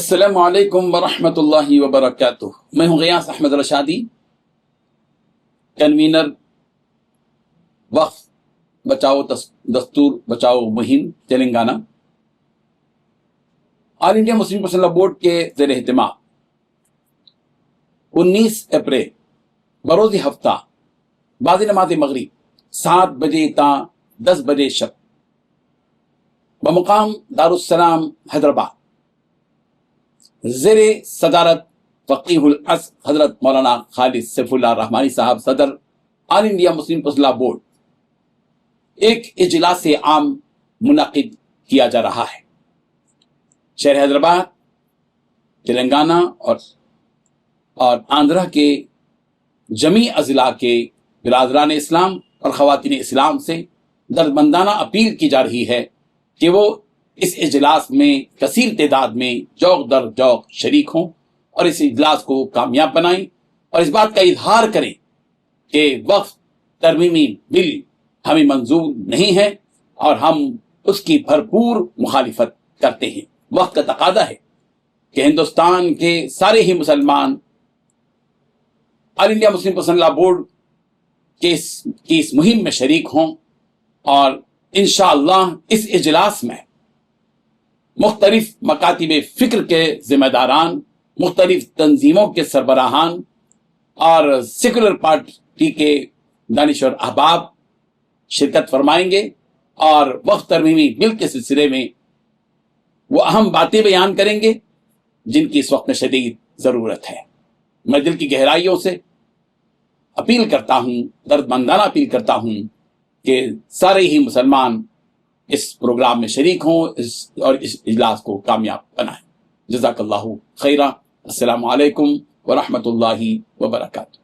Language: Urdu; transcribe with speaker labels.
Speaker 1: السلام علیکم ورحمۃ اللہ وبرکاتہ۔ میں ہوں غیاث احمد رشادی، کنوینر وقف بچاؤ دستور بچاؤ مہم تلنگانہ۔ آل انڈیا مسلم پرسنل لا بورڈ کے زیر اہتمام 19 اپریل بروز ہفتہ بعد نماز مغرب 7 بجے تا 10 بجے شب بمقام دارالسلام حیدرآباد زیر صدارت فقیہ العصر حضرت مولانا خالد سیف اللہ رحمانی صاحب صدر آل انڈیا مسلم پرسنل لا بورڈ ایک اجلاس عام منعقد کیا جا رہا ہے۔ شہر حیدرآباد، تلنگانہ اور آندھرا کے جمیع اضلاع کے برادران اسلام اور خواتین اسلام سے دردمندانہ اپیل کی جا رہی ہے کہ وہ اس اجلاس میں کثیر تعداد میں جوق در جوق شریک ہوں اور اس اجلاس کو کامیاب بنائیں اور اس بات کا اظہار کریں کہ وقف ترمیمی بل ہمیں منظور نہیں ہے اور ہم اس کی بھرپور مخالفت کرتے ہیں۔ وقت کا تقاضا ہے کہ ہندوستان کے سارے ہی مسلمان آل انڈیا مسلم پرسنل لا بورڈ کی اس مہم میں شریک ہوں اور انشاءاللہ اس اجلاس میں مختلف مکاتب فکر کے ذمہ داران، مختلف تنظیموں کے سربراہان اور سیکولر پارٹی کے دانشور احباب شرکت فرمائیں گے اور وقف ترمیمی بل کے سلسلے میں وہ اہم باتیں بیان کریں گے جن کی اس وقت میں شدید ضرورت ہے۔ میں دل کی گہرائیوں سے اپیل کرتا ہوں، دردمندانہ اپیل کرتا ہوں کہ سارے ہی مسلمان اس پروگرام میں شریک ہوں اور اس اجلاس کو کامیاب بنائیں۔ جزاک اللہ خیرہ۔ السلام علیکم ورحمۃ اللہ وبرکاتہ۔